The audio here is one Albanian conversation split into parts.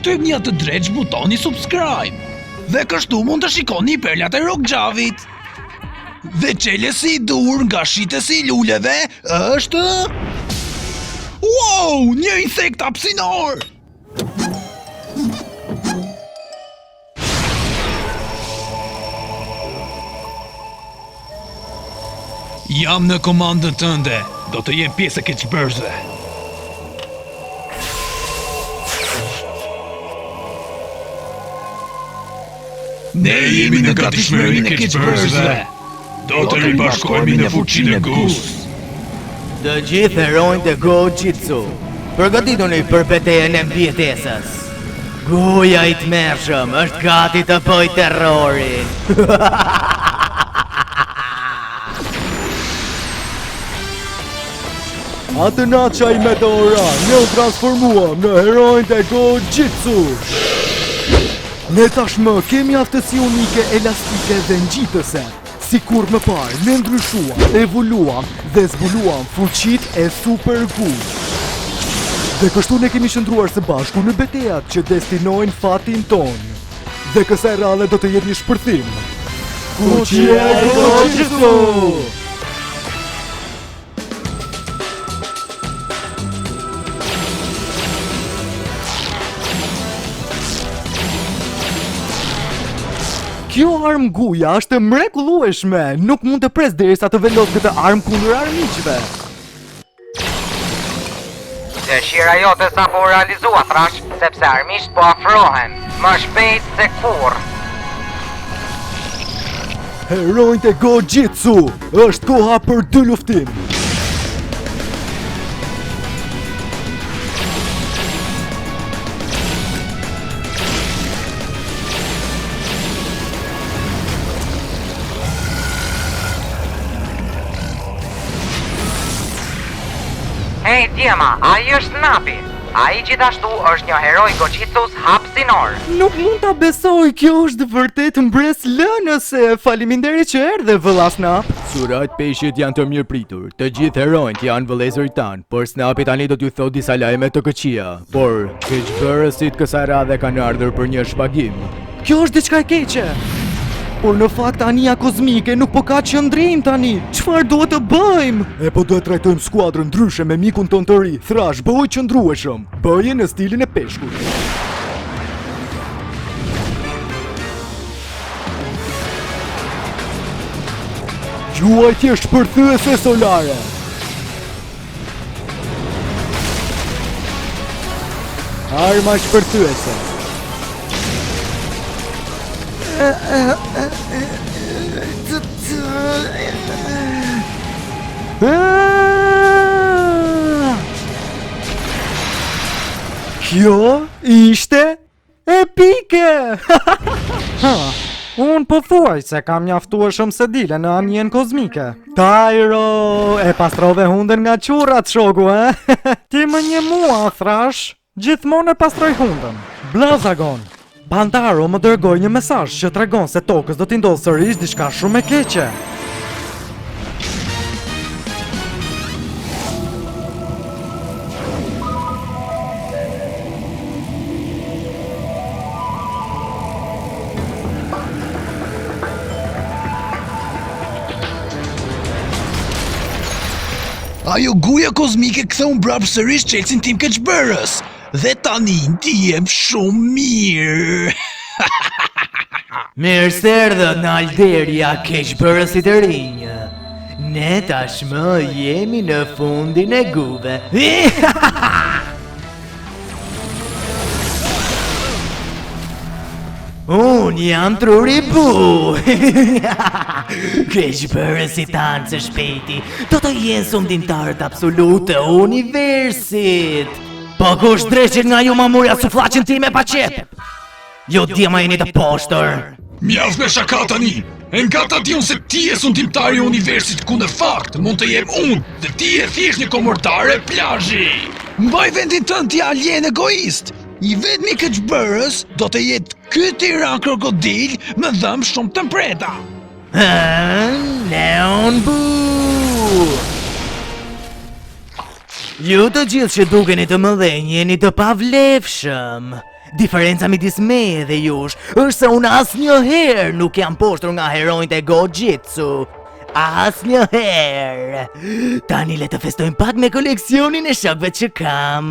shtypni atë dreq butoni subscribe. Dhe kështu mund të shikoni perlat e Rock Gjavit. Dhe çelësi i dur nga shitësi i luleve është... Wow, një insekt hapësinor! Jam në komandën tënde, do të jem pjesë e keqbërësve. Ne jemi në gatishmërinë e keqbërësve. Do të ribashkohemi në fuqinë e Gus. Të gjithë heronjtë e Go Jitsu, përgatituni për betejën e mbjetesës. Goja i tmerrshëm është gati të bëjë terrorin. Atë naqa i meteora, ne u transformuam në heronjtë e Go Jitsu. Ne tashmë kemi aftësi unike elastike dhe ngjitëse. Si kur më parë, ne ndryshuam, evoluam dhe zbuluam fuqit e Super Gu. Dhe kështu ne kemi shëndruar së bashku në betejat që destinojnë fatin tonë. Dhe kësaj radhe do të jetë një shpërthim. Fuqia e Go Jitsu! Kjo armë guja është mrekullueshme, nuk mund të pres derisa të vendos këtë armë kundër armiqve. Dëshira jote sa po realizua, Thrash, sepse armiqt po afrohen, më shpejt se kurrë. Heronjtë e Go Jitsu, është koha për 2 luftim. Hej, Djema, ai është Napi. Ai gjithashtu është një heroj Gojitsus hapësinor. Nuk mund ta besoj, kjo është vërtet mbres lënëse. Faleminderit që erdhe, vëlla Snap. Surat peshqit janë të mirë pritur. Të gjithë heronjt janë vëllezërit tanë, por Snapi tani do t'ju thot disa lajme të këqija. Por keqbërësit kësaj radhe kanë ardhur për një shpagim. Kjo është diçka e keqe. Por në fakt anija kozmike nuk po ka qëndrim tani. Çfarë duhet të bëjmë? E po duhet trajtojmë skuadrën ndryshe me mikun ton të ri. Thrash, bëj qëndrueshëm. Bëje në stilin e peshkut. Juajtje shpërthyese solare. Arma shpërthyese. Kjo ishte epike! Unë po thuaj se kam mjaftueshëm se dile në anjen kozmike. Tyro, e pastrove hunden nga qurrat, shoku, Ti më një mua, Thrash, gjithmonë e pastroj hunden. Blazagon. Bandaro më dërgoj një mesazh që tregon se tokës do t'i ndodhë sërish diçka shumë e keqe. Ajo guja kozmike ktheu mbrapa sërish çelësin tim keqbërës. Dhe tani ndihem shumë mirë. Mirë se erdhët në Alderia, keqbërësit e rinj. Ne tashmë jemi në fundin e guve. Unë jam Truribu. Keqbërësit tanë së shpejti do të jenë sundimtarët absolut të universit. Po kush dreqit nga ju mamurja suflaqin ti me pa qep? Jo Djema jeni të poshtër. Mjaft me shaka tani. E nga ta diun se ti e sundimtari i universit ku në fakt mund të jem unë dhe ti e thjesht një komortare plazhi. Mbaj vendin tënd ti alien egoist. I vetmi keqbërës do të jetë ky tiran krokodil me dhëmb shumë të mpreta. Leon Bu! Ju të gjithë që dukeni të mëdhenj jeni të pavlefshëm. Diferenca midis me dhe jush është se unë asnjëherë nuk jam poshtur nga heronjtë e Go-Jitsu. Asnjëherë. Tani le të festojmë pak me koleksionin e shokëve që kam.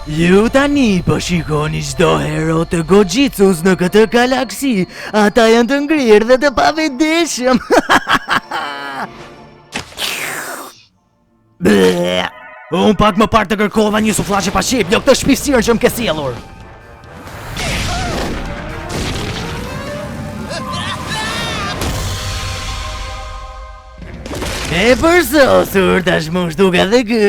Ju tani po shikoni çdo hero të Go-Jitsus në këtë galaksi. Ata janë të ngrirë dhe të pavetëdijshëm. Unë pak më parë të kërkova një suflaqe pa shqip, jo këtë shpisirën që më ke sjellur. E përsosur tashmë shtuka dhe kë.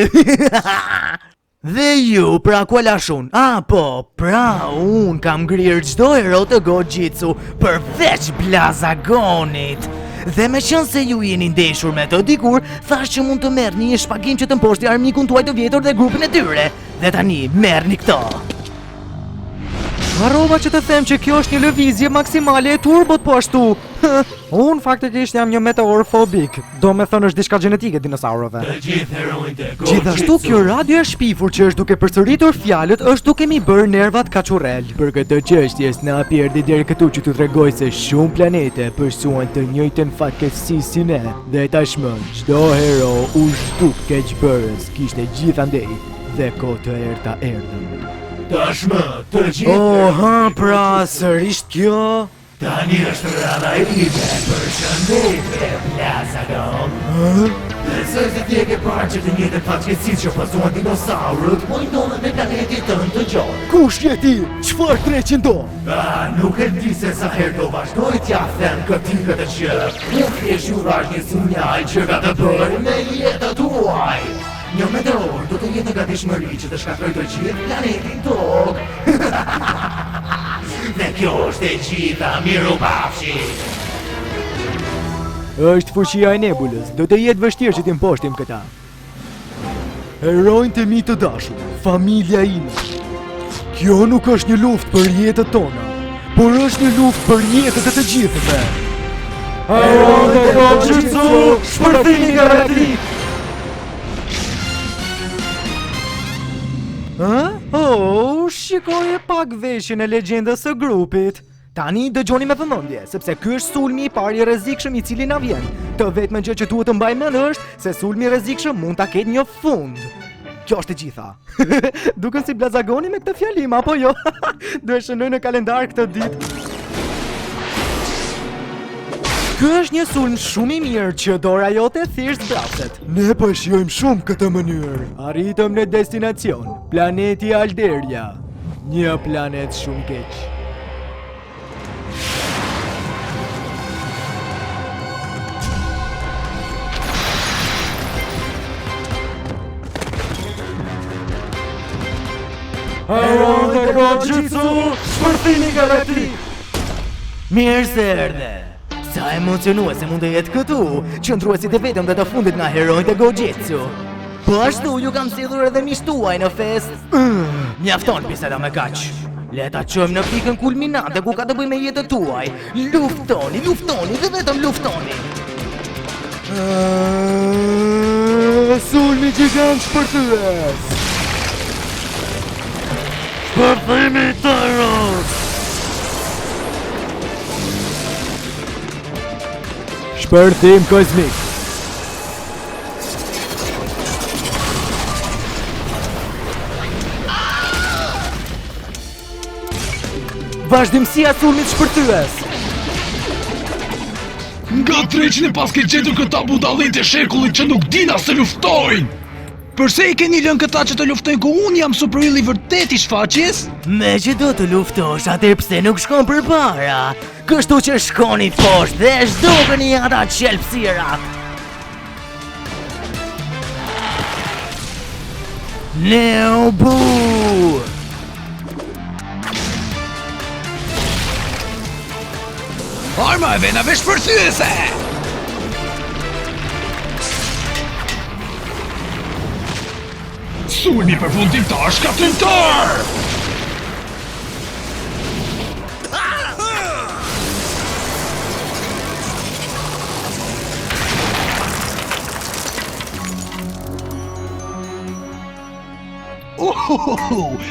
Dhe ju, pra ku lashun? Po, pra unë kam ngrirë çdo hero të Go-Jitsu përveç Blazagonit. Dhe me qënë se ju jeni ndeshur me të dikur, thash që mund të merrni një shpagim që të mposhti armikun tuaj të vjetër dhe grupin e tyre. Dhe tani, merrni këto. Harrova që të them që kjo është një lëvizje maksimale e turbot po ashtu. Unë faktikisht jam një meteorfobik. Do me thënë është diçka gjenetike dinosaurove. Gjithashtu kjo radio e shpifur që është duke përsëritur fjalët është duke mi bërë nervat kaçurrel. Për këtë çështje Snapi erdhi deri këtu që t'u tregoj se shumë planete përsuan të njëjtën fatkeqësi si ne. Dhe tashmë çdo hero u zhduk keqbërës kishte gjithandej dhe kohë të errta erdhën. Tashmë të gjithë. Pra sërish kjo? Tani është rada e ime, përshëndetje, Blazagon. Besoj se ti e ke parë që të njëjtën fatkeqësi që pasuan dinosaurët, po i ndodhen me planetin tënd të gjatë. Kush je ti? Çfarë treqin do? Nuk e di se sa herë do vazhdoj t'ja them këtij këtë gjë. Nuk thjesht ju rash një sinjal që ka të bërë me jetën tuaj. Një meteor do të jetë në gatishmëri që të shkatrojë të gjithë planetin Tokë. Dhe kjo është e gjitha, miru pafshit. Është fuqia e nebulës, do të jetë vështirë që t'im poshtim këta. Heronjtë e mi të dashur, familja ime. Kjo nuk është një luftë për jetët tona, por është një luftë për jetët e të gjithëve. Heronjtë e Go-Jitsu, shpërthimi galaktik! Shikoj e pak veshjen e legjendës së grupit. Tani dëgjoni me vëmendje, sepse ky është sulmi i parë i rrezikshëm i cili na vjen. Të vetme gjë që duhet të mbajmë mend është se sulmi i rrezikshëm mund ta ketë një fund. Kjo është e gjitha. Duken si Blazagoni me këtë fjalim, apo jo? Duhet shënoj në kalendar këtë ditë. Ky është një sulm shumë i mirë që dora jote thjesht zbraset. Ne po shijojmë shumë këtë mënyrë. Arritëm në destinacion, planeti Alderia. Një planet shumë keq. Heronjtë e Go-Jitsu, shpërthimi galaktik! Mirë se erdhe. Sa emocionuese mund të jetë këtu, qëndruesit e vetëm dhe të fundit nga heronjtë e Go-Jitsu. Po ashtu ju kam sjellur edhe miqtë tuaj në fest. Mjafton biseda me kaq. Le ta çojmë në pikën kulminante ku ka të bëjë me jetën tuaj. Luftoni, luftoni dhe vetëm luftoni. Sulmi gjigant shpërthyes. Shpërthimi Thanos. Shpërthim kozmik. Vazhdimësia sulmit shpërthyes. Nga treqin e pas ke gjetur këta budallin të shekullit që nuk dina se luftojnë. Përse i keni lënë këta që të luftojnë ku unë jam superili vërtet i shfaqjes? Me që do të luftosh, atër pse nuk shkon për para? Kështu që shkoni poshtë dhe zhdukeni ata qelpsirat. Neobu! Arma e venave shpërthyese! Sulmi përfundimtar shkatrimtar!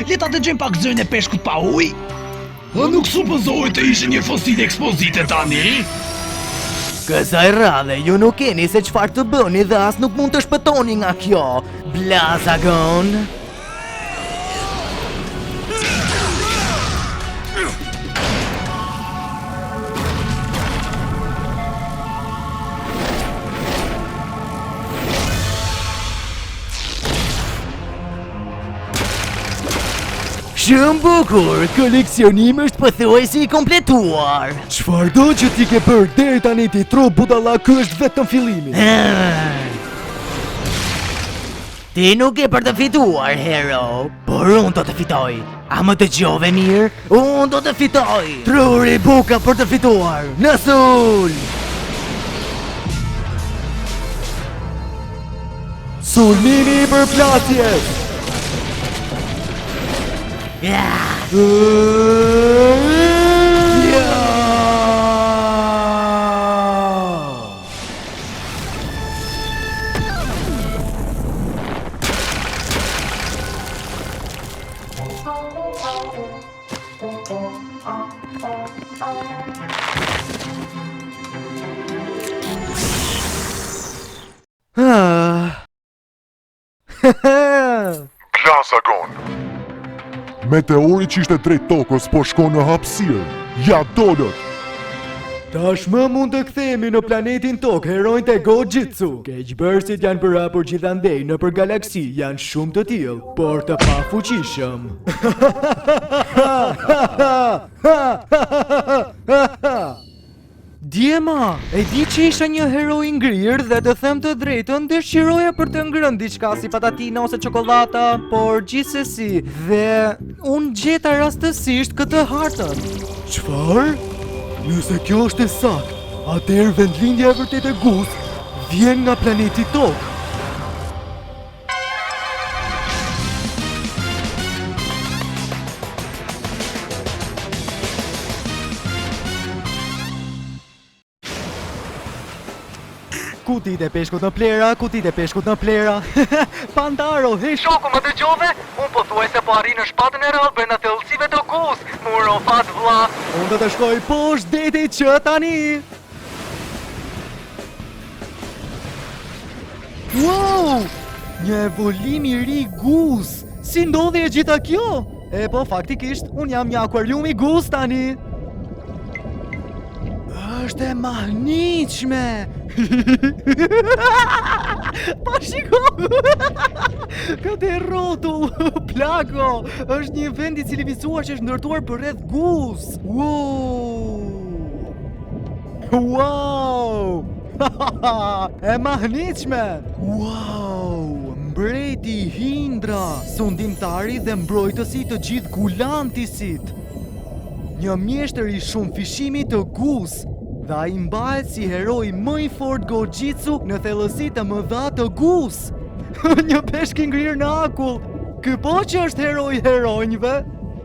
Leta të gjejmë pak zërin e peshkut pa ujë? A nuk supozohet të ishe një fosil ekspozite tani? Kësaj radhe, ju nuk keni se çfarë të bëni dhe as nuk mund të shpëtoni nga kjo. Blazagon. Shumë bukur, koleksionim është pothuajse i kompletuar. Çfarëdo që ti ke bërë deri tani ti tro budalla, ky është vetëm fillimi. Ti nuk e për të fituar, hero, por unë do të fitoj. A më dëgjove mirë? Unë do të fitoj. Truri buka për të fituar. Në sul! Sulmini i përplasjes. Blazagon. Meteori që ishte drejt tokës po shkon në hapësirë. Ja dolët. Tashmë mund të kthehemi në planetin Tokë, heronjtë e Gojitsu. Keqbërësit janë përhapur gjithandej nëpër galaksi, janë shumë të tillë, por të pafuqishëm. Djema, e di që isha një hero i ngrirë dhe të them të drejtën, dëshiroja për të ngrënë diçka si patatina ose çokolata, por gjithsesi, dhe unë gjeta rastësisht këtë hartën. Çfarë? Nëse kjo është e saktë, atëherë vendlindja e vërtetë e Gus vjen nga planeti Tokë. Kutit e peshkut në plera, kutit e peshkut në plera. Pandaro, hesh. Shoku më dëgjove? Unë pothuajse po arri në shpatën e rrallë brenda thellësive të Gus. Muro fat vlla. Unë do të shkoj poshtë detit që tani. Wow! Një evolim i ri Gus. Si ndodhi e gjitha kjo? E po faktikisht, unë jam një akuarium i Gus tani. Është e mahniqme. Pa shiko. Këtë rrotull, plako, është një vend i civilizuar që është ndërtuar për rreth Gus. Wow! E mahniqme. Wow! Mbreti Hindra, sundimtari dhe mbrojtësi të gjithë Gulantisit. Një mjeshtër i shumë fishimi të Gus, dhe ai mbahet si heroi më i fortë Gojitsu në thellësitë të mëdha të Gus. Një peshk i ngrirë në akull. Ky po që është heroi heronjve.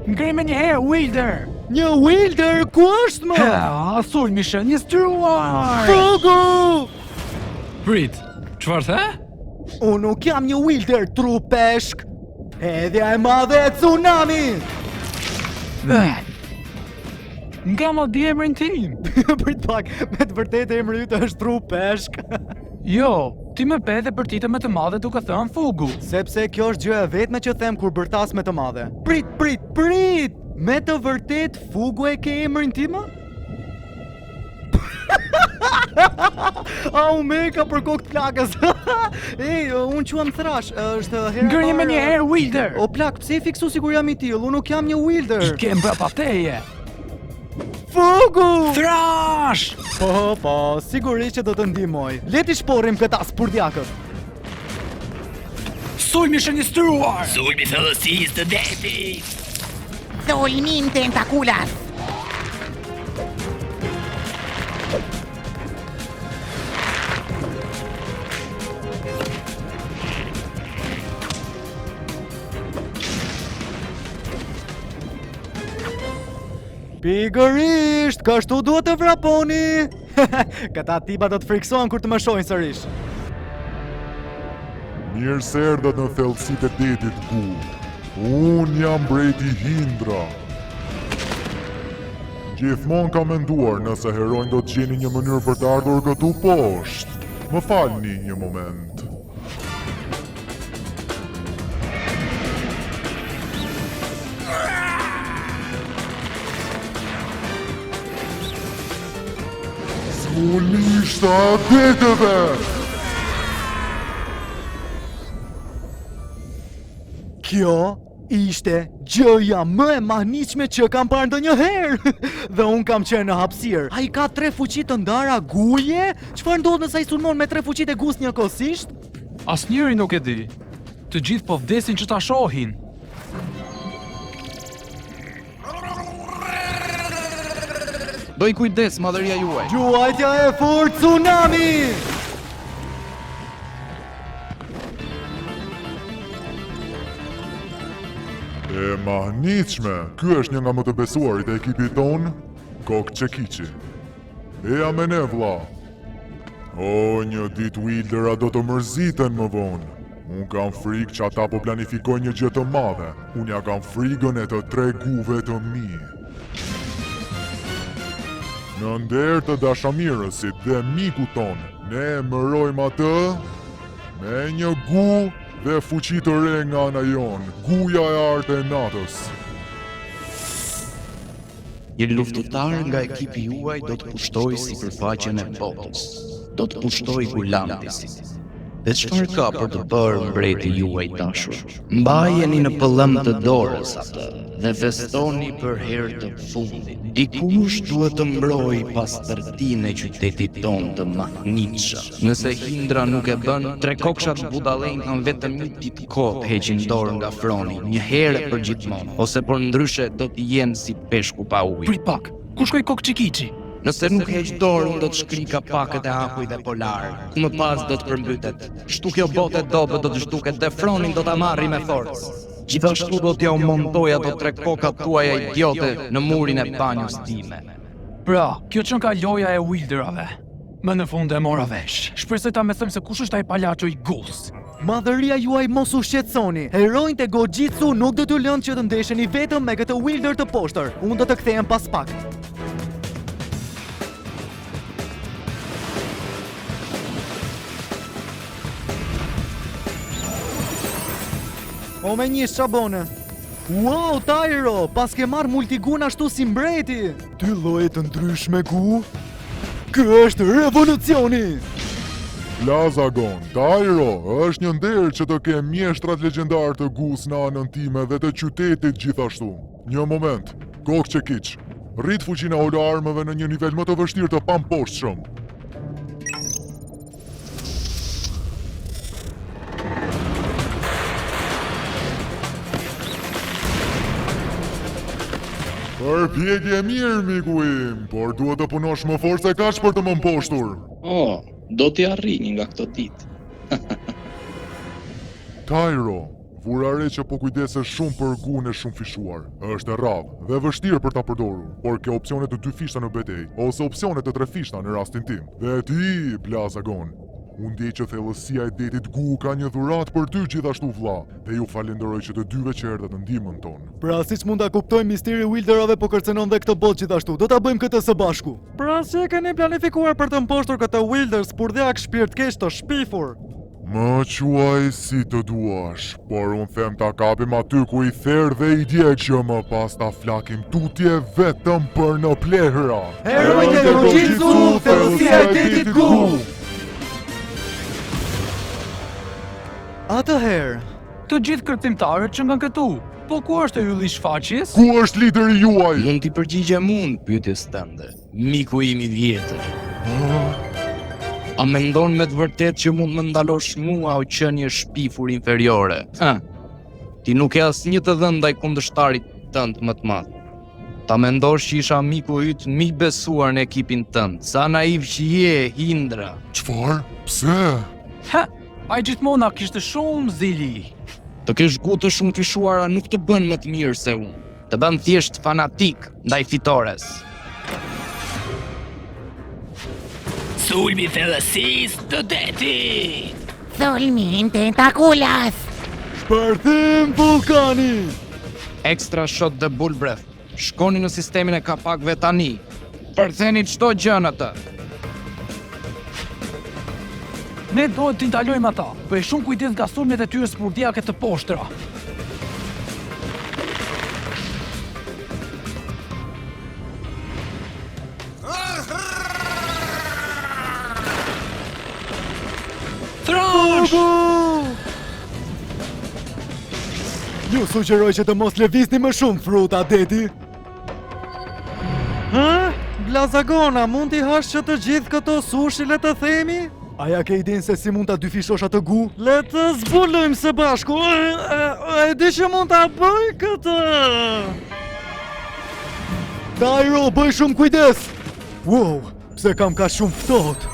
Ngrimë një herë, Wilder! Një Wilder, ku është më? Sulmi shë, një stryuar! Fugu! Prit, çfarë the? Unë nuk jam një Wilder, tru peshk. Hedhja e madhe e tsunami! Nga më di emrin tim. Prit pak, me të vërtetë emri yt është tru peshk. Jo, ti më pe dhe për titën më të madhe duke thënë Fugu. Sepse kjo është gjëja e vetme që them kur bërtas me të madhe. Prit! Me të vërtet Fugu e ke emrin tim? A u meka për kokë plakës. Ej, unë quam Thrash, është herë. Ngërnje me një herë, Wilder. O plak, pse i fiksu sikur jam i tillë? Unë nuk jam një Wilder. I kem brapa teje. Fugu! Thrash! Po, sigurisht që do të ndihmoj. Le ti shporrim këta spurdjakët. Sulmi shënjestruar! Sulmi thellësisë të detit. Sulmin tentakulas. Pikërisht, kështu duhet të vraponi. Këta tipa do të friksohen kur të më shohin sërish. Mirë se erdhët në thellësitë e detit Gu. Unë jam mbreti Hindra. Gjithmonë kam menduar nëse heronjë do të gjeni një mënyrë për të ardhur këtu poshtë. Më falni një moment. Zulishta deteve! Kjo ishte gjëja më e mahniqme që kam parë ndonjëherë. Dhe unë kam qenë në hapësirë. Ai ka 3 fuqi të ndara guje? Çfarë ndodh nëse ai sulmon me 3 fuqi të gus njëkohësisht? Asnjëri nuk e di. Të gjithë po vdesin që ta shohin. Bëj kujdes, madhëria juaj. Gjuajtja e fort tsunami! E mahniqme, ky është një nga më të besuarit e ekipit ton, Gok Çekiçi. Eja me ne vlla. O, një ditë Wildera do të mërziten më vonë. Unë kam frikë që ata po planifikojnë një gjë të madhe. Unë ja kam frikën e të 3 guve të mi. Në nder të dashamirësit dhe miku ton, ne mërojmë atë me një gu dhe fuqi të re nga ana jon, guja e artë e natës. Një luftëtar nga ekipi juaj do të pushtoj sipërfaqen e botës. Do të pushtoj Gulandisin. Dhe çfarë ka për të bërë mbreti juaj dashur? Mbajeni në pëllëm të dorës atë dhe festoni për herë të fundit. Dikush duhet të mbrojë pastërtinë e qytetit ton të mahniqshëm. Nëse Hindra nuk e bën, 3 kokshat budallën kanë vetëm një ditë kohë të heqin dorë nga froni, një herë për gjithmonë, ose për ndryshe do të jenë si peshku pa ujë. Prit pak, ku shkoi Gok Çekiçi? Nëse nuk heq dorë, unë do të shkri kapakët e akuj dhe polar, ku më pas do të përmbytet. Kështu kjo botë e dobët do të zhduket dhe fronin do ta marri me forcë. Gjithashtu do t'ja u montoj ato 3 kokat tuaja idiote në murin e banjës time. Pra, kjo që nga loja e Wilderave. Më në fund e mora vesh. Shpresoj ta më them se kush është ai palaço i gus. Madhëria juaj mos u shqetësoni. Heronjtë e Gojitsu nuk do t'ju lënë që të ndesheni vetëm me këtë Wilder të poshtër. Unë do të kthehem pas pak. O me një shabone. Wow, Tyro, pas ke marrë multigun ashtu si mbreti. Ty lloje të ndryshme gu. Ky është revolucioni. Plazagon, Tyro, është një nder që të ke mjeshtrat legjendar të gus në anën time dhe të qytetit gjithashtu. Një moment, Gok Çekiç, rrit fuqinë e armëve në një nivel më të vështirë të pamposhtshëm. Përpjekje mirë, miku im, por duhet të punosh më fort se kaq për të më mposhtur. Do t'i arrini nga këto ditë. Tyro, vurare që po kujdesesh shumë për gun e shumë fishuar. Është e rrallë dhe vështirë për ta përdorur, por ke opsionet të 2 fishta në betejë, ose opsionet të 3 fishta në rastin tim. Dhe ti, Plazagon, unë di që thellësia e detit gu ka një dhuratë për ty gjithashtu vlla, dhe ju falenderoj që të dyve që erdhët në ndihmën tonë. Pra siç mund ta kuptojmë, misteri Wilderave po kërcenon dhe këtë botë gjithashtu. Do ta bëjmë këtë së bashku. Pra si e keni planifikuar për të mposhtur këtë Wilders purdhjak shpirtkeq të shpifur? Më quaj si të duash, por unë them ta kapim aty ku i therr dhe i djeg që më pas ta flakim tutje vetëm për në plehra. Heronjtë e Gojitsu, thellësia e detit gu. Atëherë, Të gjithë kërcimtarët që nga këtu. Po ku është e ylli shfaqjes? Ku është lideri juaj? Mund t'i përgjigjem unë pyetjes tënde, miku im i vjetër. A mendon me të vërtet që mund më ndalosh mua o qenie shpifur inferiore? Ti nuk e asnjë të dhënë ndaj kundërshtarit tënd më të madh. Ta mendosh që isha miku yt mi besuar në ekipin tënd. Sa naiv që je, Hindra. Çfarë? Pse? Ha, ai gjithmonë na kishte shumë zili. Të kesh gu të shumë fishuara nuk të bën më të mirë se unë. Të bën thjesht fanatik ndaj fitores. Sulmi thellësisë të detit. Sulmi tentakulas. Shpërthim vulkani! Extra shot dhe bull breath. Shkoni në sistemin e kapakve tani. Përtheni çdo gjë në të. Ne duhet të ndalojmë ata, për e shumë kujdes nga sulmet e tyre spurdiake të poshtra. Thrash! Ju sugjeroj që të mos lëvizni më shumë fruta, deti. Blazagona, mund t'i hash që të gjithë këto sushi le të themi? Aja ke idin se si mund t'a dy fishosha të gu? Le të zbulojmë së bashku, e di që mund t'a bëj këtë. Tyro, bëj shumë kujdes! Wow, pse kam ka shumë ftohtë?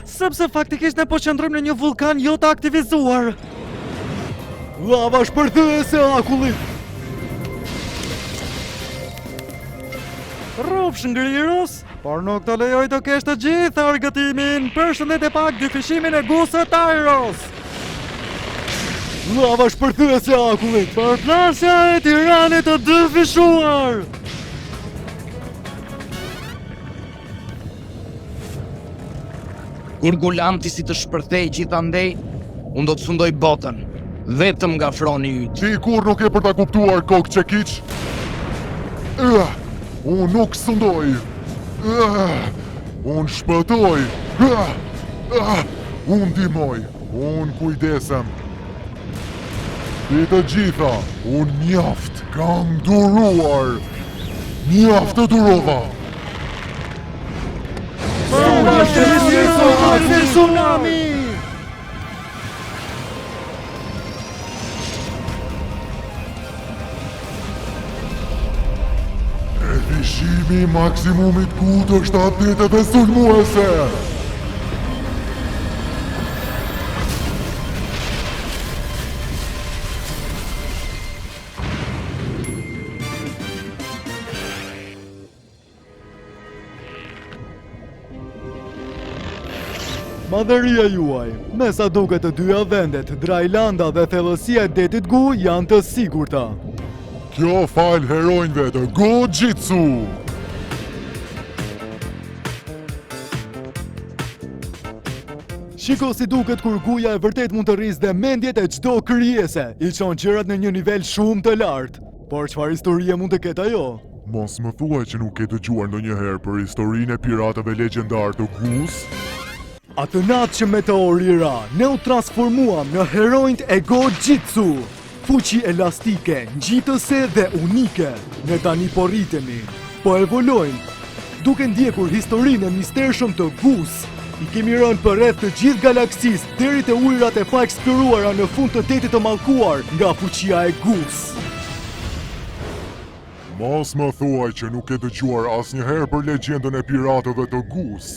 Sepse faktikisht ne po qëndrojmë në një vulkan jo të aktivizuar. Lava shpërthyese akullit! Rrofsh ngrirës, por nuk të lejoj të kesh të gjithë argëtimin, përshëndet e pak dyfishimin e gusë Tyros. Lava shpërthyese akullit, për plasja e tiranit të dyfishuar. Kur Gulanti si të shpërthej gjithandej, unë do të sundoj botën, vetëm nga froni yt. Ti kur nuk e për ta kuptuar kokë që kiq? Unë nuk sundoj. Unë shpëtoj. Unë ndihmoj. Unë kujdesem. Ti të gjitha, unë mjaft kam duruar. Mjaft të durova. Tsunami! Vishimi i maksimumit gut është atleteve sulmuese. Madhëria juaj, me sa duket të dyja vendet, Drajlanda dhe thellësia e detit Gu janë të sigurta. Kjo fal heronjve të Go-Jitsu! Shiko si duket kur Guja e vërtet mund të rrisë dhe mendjet e çdo krijese, i çon gjërat në një nivel shumë të lartë. Por çfarë historie mund të ketë ajo? Mos më thuaj që nuk ke dëgjuar ndonjëherë për historinë e piratëve legjendar të Gus? Atë natë që meteori ra, ne u transformuam në heronjt e Go-Jitsu. Fuqi elastike, ngjitëse dhe unike. Ne tani po rritemi, po evolojmë, duke ndjekur historinë e mistershëm të Gus. I kemi rënë përreth të gjithë galaksisë deri te ujërat e pa eksploruara në fund të detit të mallkuar nga fuqia e Gus. Mos më thuaj që nuk ke dëgjuar asnjëherë për legjendën e piratëve të Gus.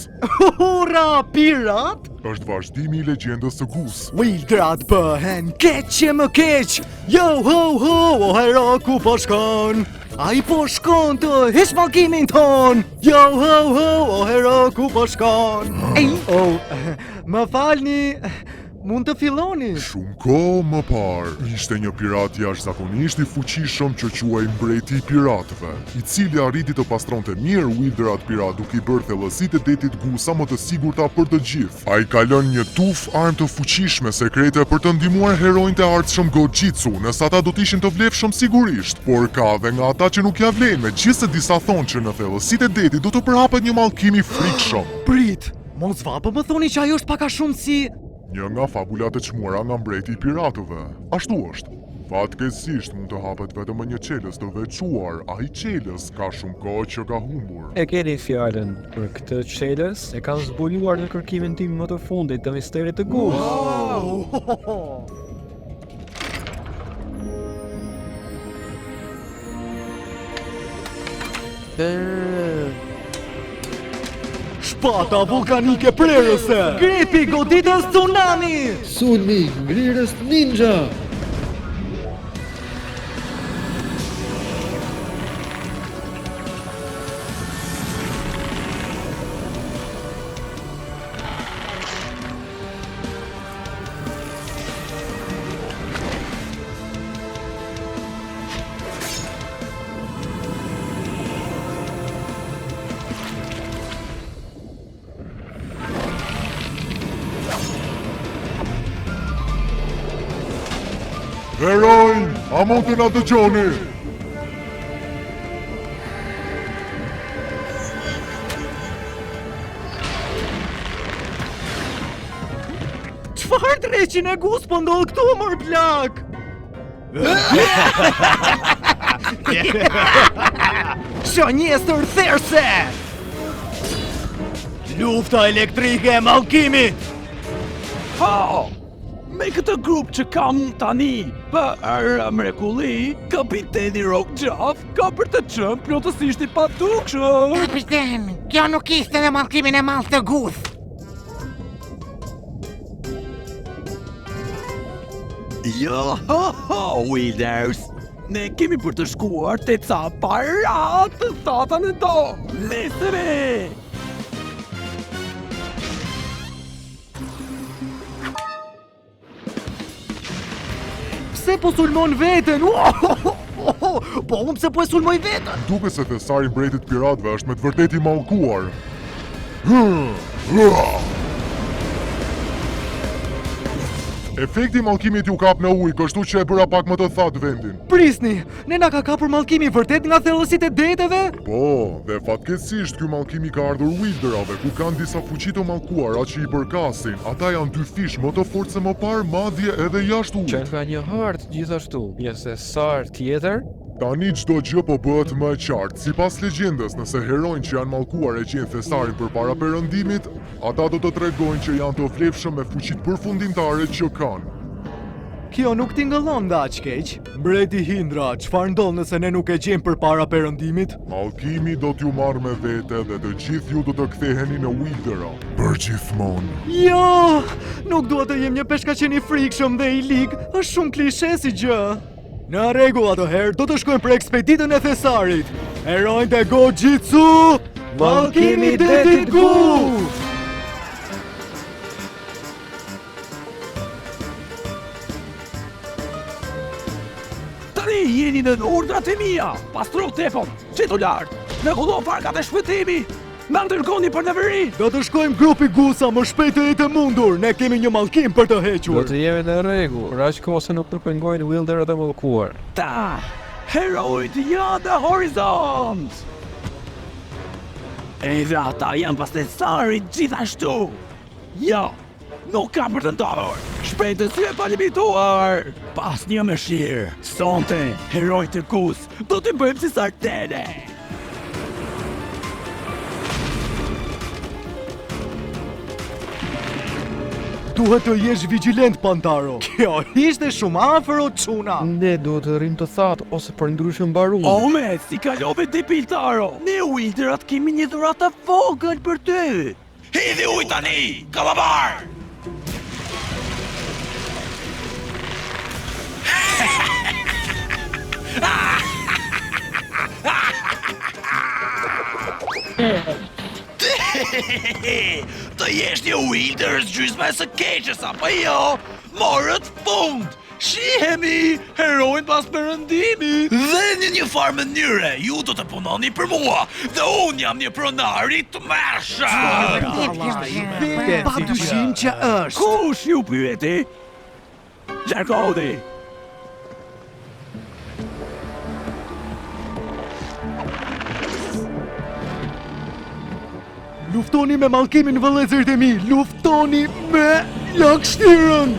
Hurra, pirat! Është vazhdimi i legjendës së Gus. Wildrat bëhen keq që më keq. Yo ho ho, o hero ku po shkon? Ai po shkon të hiç mallkimin ton. Yo ho ho, o hero ku po shkon? Më falni, mund të filloni? Shumë kohë më parë, ishte një pirat jashtëzakonisht i fuqishëm që quhej mbreti i piratëve, i cili arriti të pastronte mirë ujderat pirat duke I bërë thellësitë e detit Gu sa më të sigurta për të gjithë. Ai ka lënë një tuf armë të fuqishme sekrete për të ndihmuar heronjtë e ardhshëm Go-Jitsu, nëse ata do të ishin të vlefshëm sigurisht, por ka dhe nga ata që nuk ja vlen, megjithëse disa thonë që në thellësitë e detit do të përhapet një mallkim I frikshëm. Prit, mos vapë më thoni që ajo është pak a shumë si... Një nga fabulat e çmuara nga mbreti I piratëve. Ashtu është. Fatkeqësisht mund të hapet vetëm një çelës të veçuar, ai çelës ka shumë kohë që ka humbur. E keni fjalën për këtë çelës, e kam zbuluar në kërkimin tim më të fundit të misterit të Gus. Shpata vulkanike prerëse! Gripi goditës tsunami! Sulmi ngrirës ninja! Herojnë, a mund të na dëgjoni? Çfarë dreqin e gus po ndodh këtu mor plak? Shonjestër therse! Lufta elektrike e mallkimit! Ha! Me këtë grup që kam tani, për mrekulli, kapiteni Rockjaw ka për të qenë plotësisht i padukshëm. Kapiten, kjo nuk ishte në mallkimin e mall të guth. Jo, Wilders, ne kemi për të shkuar te ca para të thata në do. Lesere! Pse po sulmon veten? Po unë pse po e sulmoj veten? Duke se thesari mbretit piratëve është me të vërtet i mallkuar. Efekti i mallkimit ju kap në ujë, kështu që e bëra pak më të thatë vendin. Prisni, ne na ka kapur mallkimi vërtet nga thellësitë e deteve? Po, dhe fatkeqësisht ky mallkimi ka ardhur Wilderave, ku kanë disa fuqi të mallkuara që i përkasin. Ata janë dy fish më të fortë se më parë, madje edhe jashtë ujit. Që nga një hartë gjithashtu, pjesë e sar tjetër? Tani çdo gjë po bëhet më e qartë. Sipas legjendës, nëse heronjtë që janë mallkuar e gjejnë thesarin përpara perëndimit, ata do të tregojnë që janë të vlefshëm me fuqitë përfundimtare që kanë. Kjo nuk tingëllon nga aq keq. Mbreti Hindra, çfarë ndodh nëse ne nuk e gjejmë përpara perëndimit? Mallkimi do t'ju marrë me vete dhe të gjithë ju do të ktheheni në Wildera. Për gjithmonë. Jo! Nuk dua të jem një peshkaqen i frikshëm dhe i lig, është shumë klishe si gjë. Në rregull atëherë, do të shkojmë për ekspeditën e thesarit. Heronjtë e Gojitsu! Mallkimi i detit Gu! Tani jeni në urdhrat e mia. Pastro tepon, çeto lart. Në kullo parkat e shpëtimi. Ma ndërgoni për në veri. Do të shkojmë grupi Gusa më shpejt e të mundur. Ne kemi një mallkim për të hequr. Do të jemi në rregull, për aq kohë se nuk të pengojnë Wilder dhe mallkuar. Ta, herojt janë në horizont. Edhe ata janë pas thesarit gjithashtu. Jo, nuk kam për të ndodhur. Shpejtësi e palimituar. Pas një mëshirë, sonte, herojt e Gus do të bëjmë si sartene. Duhet të jesh vigjilent, Pantaro. Kjo ishte shumë afër o çuna. Ne duhet të rrim të thatë ose për ndryshë mbaruar. Ome, si kalove te Piltaro. Ne Wilderat kemi një dhuratë vogël për ty. Hidhi ujë tani, kallabar! Të jesh një Wilders gjysma e së keqes, apo jo? Morët fund! Shihemi, herojnë pas perëndimit! Dhe në një farë mënyre, ju do të punoni për mua, dhe unë jam një pronari të mërshëm! Pa dyshim që është. Kush ju pyeti? Largohuni! Luftoni me mallkimin vëllezërit e mi. Luftoni me lagështirën.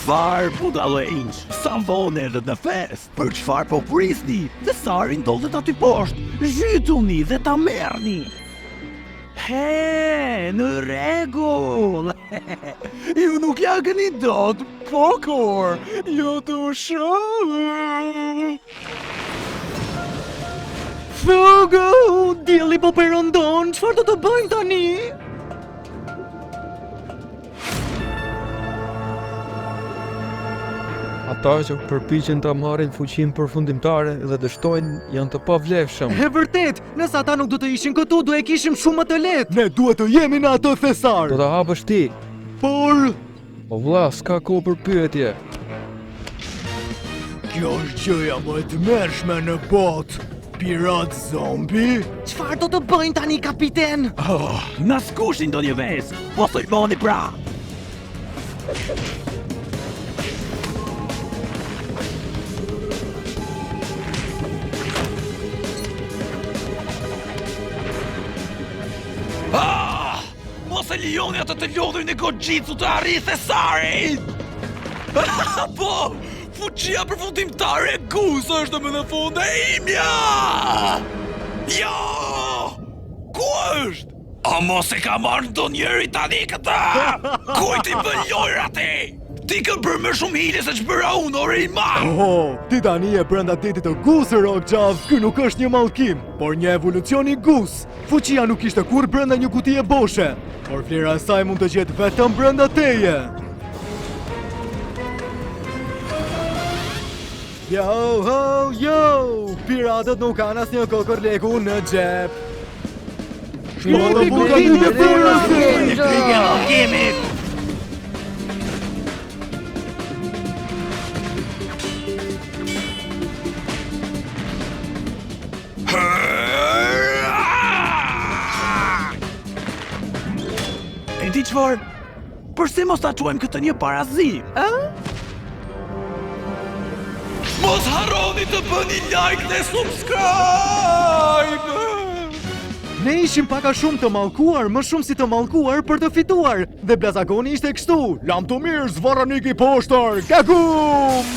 Çfarë po dalënj? Sa vonë edhe në fest? Për çfarë po prisni? Thesari ndodhet aty poshtë. Zhytuni dhe ta merrni. He, në rregull. Ju nuk ja keni dot, po kur? Jo të shoh. Fugu, dielli po perëndon. Çfarë do të bëjmë tani? Ata që përpiqen ta marrin fuqinë përfundimtare dhe dështojnë janë të pavlefshëm. E vërtet, nëse ata nuk do të ishin këtu, do e kishim shumë më të lehtë. Ne duhet të jemi në atë thesar. Do ta hapësh ti. Por O vlla, s'ka kohë për pyetje. kjo është gjëja më e tmerrshme në botë. Pirat zombi? Çfarë do të bëjnë tani, kapiten? Na skushin do një vezë, po thoj boni pra. Mos e lijoni atë të lodhurin e Gojitsu të arrijë thesarin! Po! Fuqia përfundimtare e Gus është më në fund e imja! Jo! Ku është? A mos e ka marrë do njëri tani këta? Kujt i bën lojra ti? Ti ke bërë më shumë hile se që bëra unë, ore i ma! Ti tani e brenda detit të Gusë, Rokxav. Ky nuk është një mallkim, por një evolucion i Gus. Fuqia nuk ishte kur brenda një kutie boshe, por vlera e saj mund të gjetë vetëm brenda teje. Yo, ho, yo! Piratët nuk kanë asnjë kokërleku në xhep. Shpota bukatin e Kemi! E di çfarë? Përse mos ta quajmë këtë një parazim? Mos harroni të bëni like dhe subscribe! Ne ishim paka shumë të mallkuar, më shumë si të mallkuar për të fituar. Dhe blazagoni ishte kështu: lam të mirë, zvarranik i poshtar, gagum!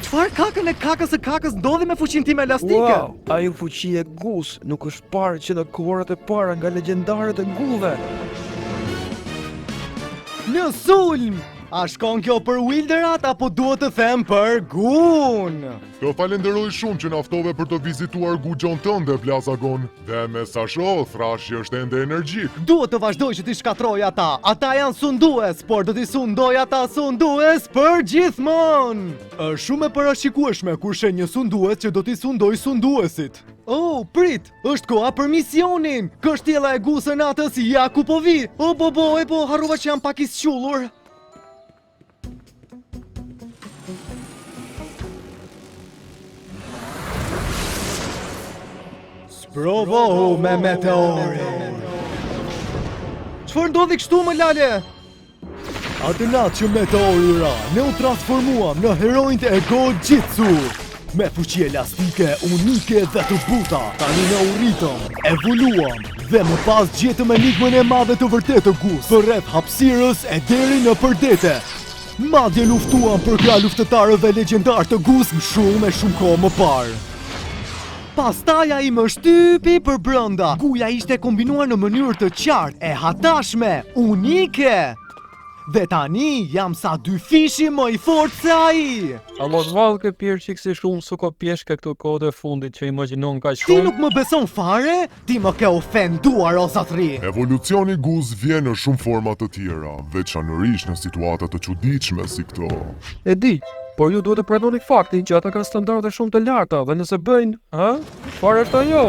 Çfarë kakën e kakës së kakës ndodhi me fuqinë time elastike? Wow, ajo fuqi e Gus nuk është parë që në kohërat e para nga legjendarët e gullve. Në sulm! A shkon kjo për Wilderat apo duhet të them për Gun? Të falenderoj shumë që naftove për të vizituar guxon tënde, Blazagon. Dhe me sa shoh, Thrashi është ende energjik. Duhet të vazhdoj që t'i shkatroj ata. Ata janë sundues, por do t'i sundoj ata sundues për gjithmonë. Është shumë e parashikueshme kur shen një sundues që do t'i sundoj sunduesit. Oh, prit, është koha për misionin. Kështjella e Gusën natës ja ku po vi. O, po, harrova që jam pak i squllur. Provohu me meteorin. Çfarë ndodhi kështu më lale? Atë natë që meteori ra, ne u transformuam në heronjt e Gojitsu. Me fuqi elastike, unike dhe të buta, tani ne u rritëm, evoluam dhe më pas gjetëm enigmën e madhe të vërtetë të Gus, përreth hapësirës e deri në përdete. Madje luftuam për krah luftëtarëve legjendar të Gus shumë kohë më parë. Pastaj ai më shtypi për brenda. Guja ishte kombinuar në mënyrë të qartë, e hatashme, unike. Dhe tani jam sa dy fishi më i fortë se ai. A mos vallë ke pirë që kësi shumë su ko pjeshke këto kohët e fundit që imagjinon ka Ti shumë? nuk më beson fare? Ti më ke ofenduar o Zathri. Evolucioni Gus vjen në shumë forma të tjera, veçanërisht në situata të çuditshme si këto. E di, por ju duhet të pranoni faktin që ata kanë standarde shumë të larta dhe nëse bëjnë, çfarë është ajo?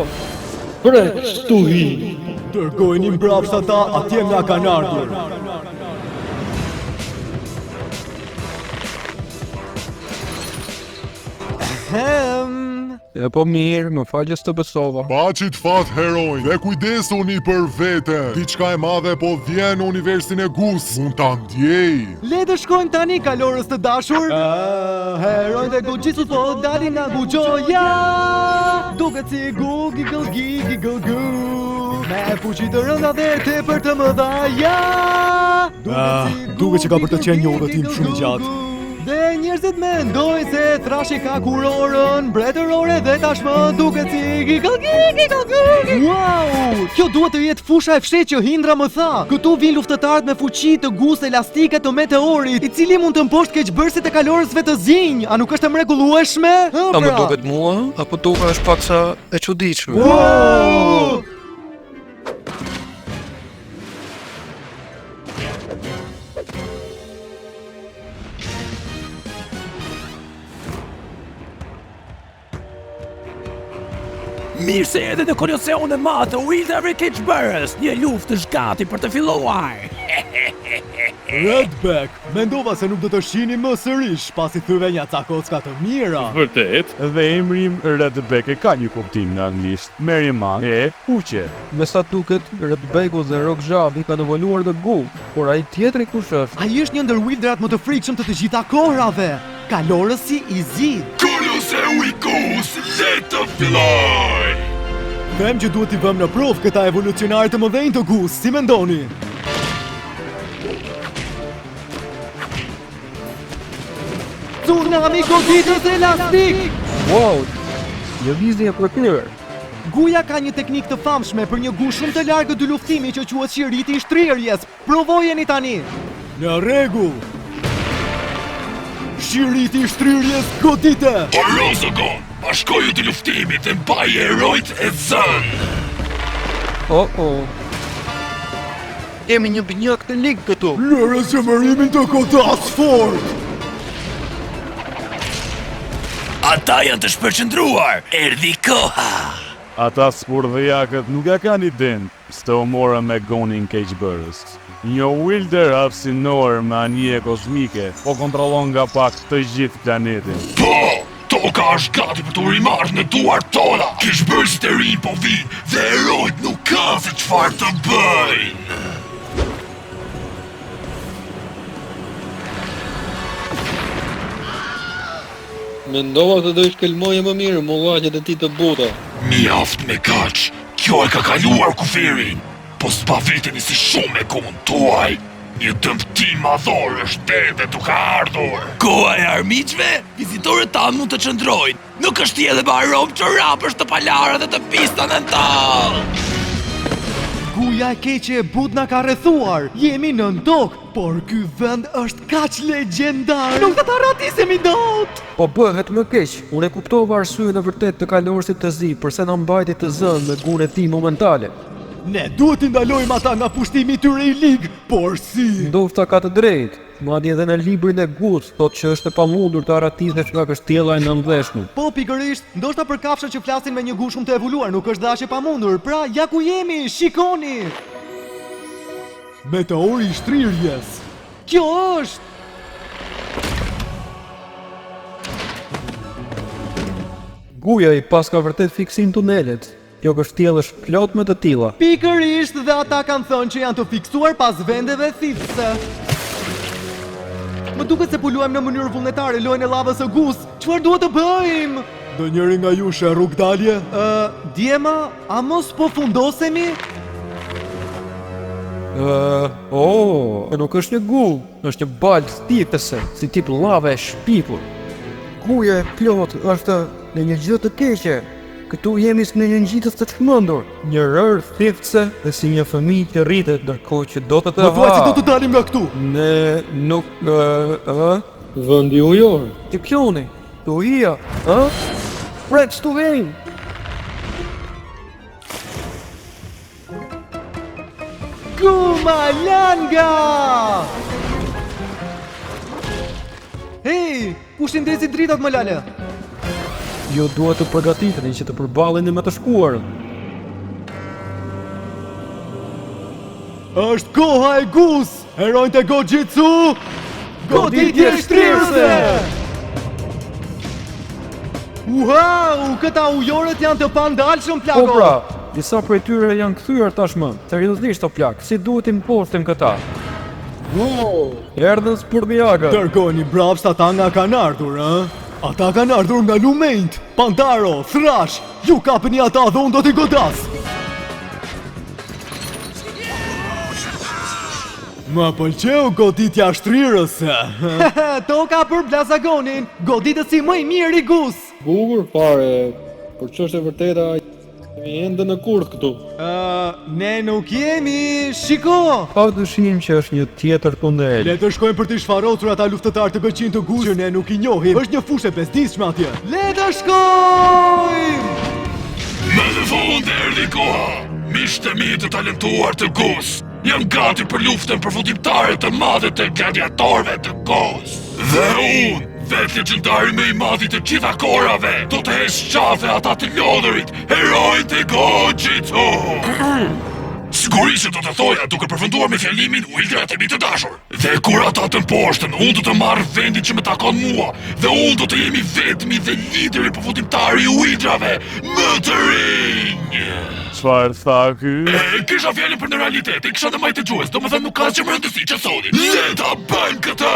Dërgojni mbrapsht ata, atje nga kanë ardhur. E po mirë, më falë që të besova. Paqit fat heronj dhe kujdesuni për veten. Diçka e madhe po vjen në universin e Gus. Mund ta ndjej. Le të shkojmë tani kalorës të dashur. Heronjt e Gojitsu po dalin nga Guxoja. Duket si giggle gu. Me fuqi të rënda dhe tepër të mëdha. Duket që ka për të qenë një udhëtim shumë i gjatë. Dhe njerëzit mendojnë se Thrashi ka kurorën mbretërore dhe tashmë duket si giggle gu. Wow! Kjo duhet të jetë fusha e fshehtë që Hindra më tha. Këtu vin luftëtarët me fuqi të Gus elastike të meteorit, i cili mund të mposhtë keqbërësit e kalorësve të zinj. A nuk është e mrekullueshme? A më duket mua, apo duket është paksa e çuditshme? Wow! Mirë se edhe në Koloseon e Madh të Wildëve Keqbërës, një luftë është gati për të filluar. Redback, mendova se nuk do të shihni më sërish pasi thyve një ca kocka të mira. Vërtet? Dhe emri im Redback e ka një kuptim në anglisht. Merriman e kuqe. Me sa duket, Redbacku dhe Rockjavi kanë evoluar në gu, por ai tjetri kush është? Ai është një ndër wildërat më të frikshëm të gjitha kohrave. Kalorësi i zi. Koloseu i Gus, le të filloj! Them që duhet t'i vëmë në provë këta evolucionare të mëdhenj të Gus, si mendoni? Tsunami goditës elastik! Wow! Lëvizje për kryer. Guja ka një teknik të famshme për një gu shumë të largë dy luftimi që quhet shiriti i shtrirjes. Provojeni tani! Në rregull! Shiriti i shtrirjes godite! Orozogon, bashkoju të luftimit e mbaj herojt e zënë! Kemi një binjak të ligë këtu. Lërë zemërimin të kodas fort! Ata janë të shpërqendruar, erdhi koha. Ata spurdhëjakët nuk e kanë iden së të umora me gonin keqbërës. Një wilder hapësinor me anije kozmike po kontrollon nga pak të gjithë planetin. Po, toka është gati për të rimarrë në duart tona. Keqbërësit e rinj po vinë dhe herojt nuk kanë se çfarë të bëjnë. Mendova se do shkelmoje më mirë mullaqet e ti të buta. Mjaft me kaq, kjo e ka kaluar kufirin. Po s'pa viteni si shumë e kohën tuaj. Një dëmtim madhor është ende duke ardhur. Koha e armiqve, vizitorët tanë mund të qëndrojnë. Nuk është tje dhe barom që rapësh të palara dhe të pista në tallë. Guja e keqe e but na ka rrethuar. Jemi në tokë, por ky vend është kaq legjendar. Nuk do ta ratisemi dot. Po bëhet më keq. Unë e kuptova arsyeën e vërtet të kalorësit të zi, përse na mbajti të zënë me gunë e tij momentale. Ne duhet t'i ndalojmë ata nga pushtimi i tyre i ligë, por si? Ndofta ka të drejtë. Madje edhe në librin e Gus thotë që është e pamundur të aratisesh nga kështjella e nëndveshme. Po pikërisht, ndoshta për kafshët që flasin me një gu shumë të evoluar nuk është dashje pamundur. Pra, ja ku jemi, shikoni. Meteori i shtrirjes. Kjo është. Guja i pas ka vërtet fiksim tunelet. Kjo kështjellë është plot me të tilla. Pikërisht dhe ata kanë thënë që janë të fiksuar pas vendeve thithse. Më duket se po luajmë në mënyrë vullnetare lojën e llavës së Gus. Çfarë duhet të bëjmë? Do njëri nga ju shë rrug dalje? Djema, a mos po fundosemi? Nuk është një gu, është një balë thithëse, si tip lave e shpipur. Guja e plot është në një gjë të keqe. Këtu jemi në një ngjitës të çmendur, një rër thithse dhe si një fëmijë që rritet ndërkohë që do të ha. Më thuaj se do të dalim nga këtu. Ne nuk Vendi ujor. Ti pjoni, tu ija, Pret stu vejnë. Kumalanga! Hej, ku shindesi dritat më lale? Jo duhet të përgatiteni që të përballeni me të shkuarën. Është koha e Gus! Herojt e Gojitsu! Goditje shtrirëse! Wow, këta ujorët janë të pandalshëm plako! Po pra, disa prej tyre janë kthyer tashmë. Seriozisht o plak, si duhet i mpostim këta? Wow! Erdhën spurdhjakët. Dërgojni brapsht ata nga kanë ardhur, Ata kanë ardhur nga lumejt, Pantaro, Thrash, ju kapeni ata dhe unë do t'i godas. Më pëlqeu goditja shtrirëse. Toka për Blazagonin, goditësi më i mirë i Gus. Bukur fare, por ç'është e vërteta, jemi ende në kurth këtu. Ne nuk jemi, shiko! Pa dyshim që është një tjetër tunel. Le të shkojmë për të shfarosur ata luftëtar të gëqin të Gus që ne nuk i njohim. Është një fushë e bezdisshme atje. Le të shkojmë! Me në fund erdhi koha. Miqtë e mi të talentuar të Gus janë gati për luftën përfundimtare të madhe të gladiatorëve të Gus. Dhe unë Vetë legjendari me i madhi të gjitha korave, do të hesh qafe ata të lodërit, herojt e Go-Jitsu! Sigurisht do të thoja duke përfunduar me fjalimin Wildrat e mi të dashur. Dhe kur ata të mposhtën, unë do të marrë vendin që më takon mua, dhe unë do të jemi vetmi dhe lideri përfunimtari i Wildrave më të rinj. Çfarë tha ky? Kisha fjalën për në realitet, i kisha dhe majtë gjues, do më thënë nuk ka që më rëndësi që sodi. Le ta bëjmë këtë!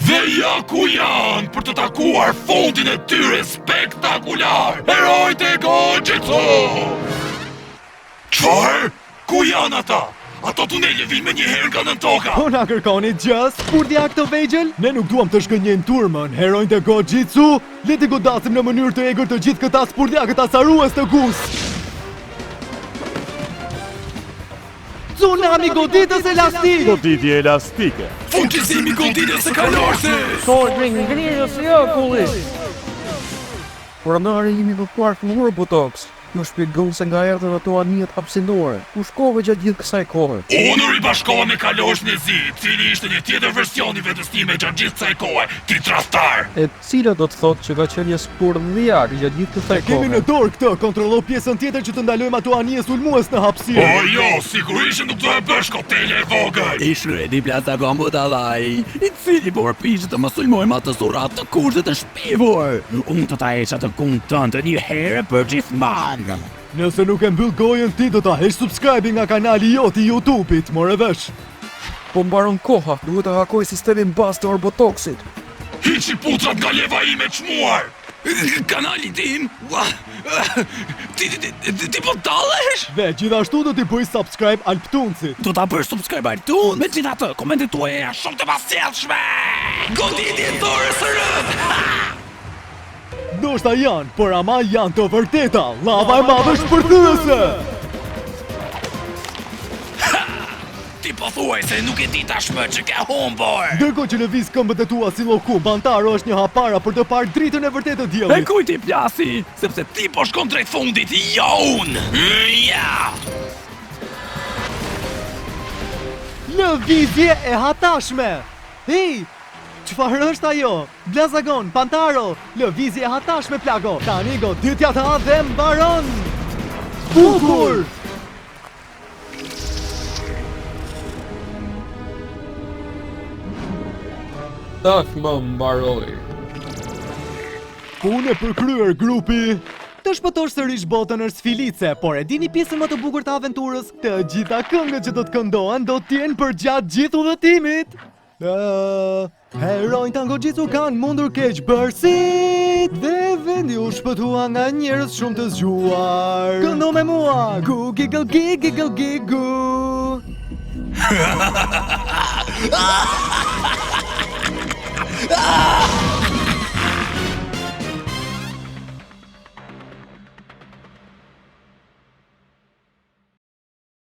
Dhe ja ku janë për të takuar fundin e tyre spektakular, herojt e Go-Jitsu! Çfarë? Ku janë ata? Ato tunele vinë me një herë nga nën toka! Po na kërkoni just spurdhja këtë vegjël? Ne nuk duam të shkënjejmë turmën, herojt e Go-Jitsu, le të godasim në mënyrë të egër të gjithë këta spurdhja, këta sarues të gus! Tsunami goditës elastik! Goditje elastike. Fuqizimi goditës së kalorësit! Shortring ngrirës jo, kulli! Pronari jemi në park në Botox. Ju shpjegon se nga erdhën ato anijet hapësinore. U shkove gjatë gjithë kësaj kohe. Unë ribashkova me kaloshin e zi, cili ishte një tjetër version i vetës time gjatë gjithë kësaj kohe, ti tradhtar. E cila do të thotë që ka qenë një spurdhjak gjatë gjithë kësaj kohe. Kemi në dorë këtë, kontrollo pjesën tjetër që të ndalojmë ato anijes ulmues në hapësirë. O jo, sigurisht nuk do e bësh kotele e vogël. I shredi plata kombu të dhaj, i cili por pishë të më sulmojmë atë surat të kushtet të shpivur. Unë të ta eqa të kundë tënë të një herë për gjithman. Nëse nuk e mbyll gojën ti do ta hesh subscribing nga kanali jot i YouTube-it, more vesh. Po mbaron koha, duhet të hakoj sistemin bas të Orbotoxit. Hiqi putrat nga leva ime çmuar. Kanali tim? Ti po tallesh? Dhe gjithashtu do t'i bëj subscribe Alptuncit. Do ta bësh subscribe Altun, me gjithatë, komentet tuaja janë shumë të pasjellshme. Goditje dorë së rënd! Ndoshta janë, por ama janë të vërteta. Lava e madhe shpërthyese. Ti po thuaj se nuk e di tashmë që ke humbur. Ndërkohë që lëviz këmbët e tua si lloku, Bantaro është një hap para për të parë dritën e vërtetë të E diellit. kujt i plasi? Sepse ti po shkon drejt fundit, jo unë! Ja! Lëvizje e hatashme. Hey, çfarë është ajo? Blazagon, Pantaro, lëvizje e hatashme plago. Tani goditja ta dhe mbaron. Bukur! Tashmë mbaroi. Punë e përkryer grupi. Të shpëtosh sërish botën është sfilice, por e dini pjesën më të bukur të aventurës? Të gjitha këngët që do të këndohen do t'jenë për gjatë gjithë udhëtimit. Herojnë të Go-Jitsu kanë mundur keq bërësit, dhe vendi u shpëtua nga njerëz shumë të zgjuar. Këndo me mua, gu giggle giggle gigu. Ah!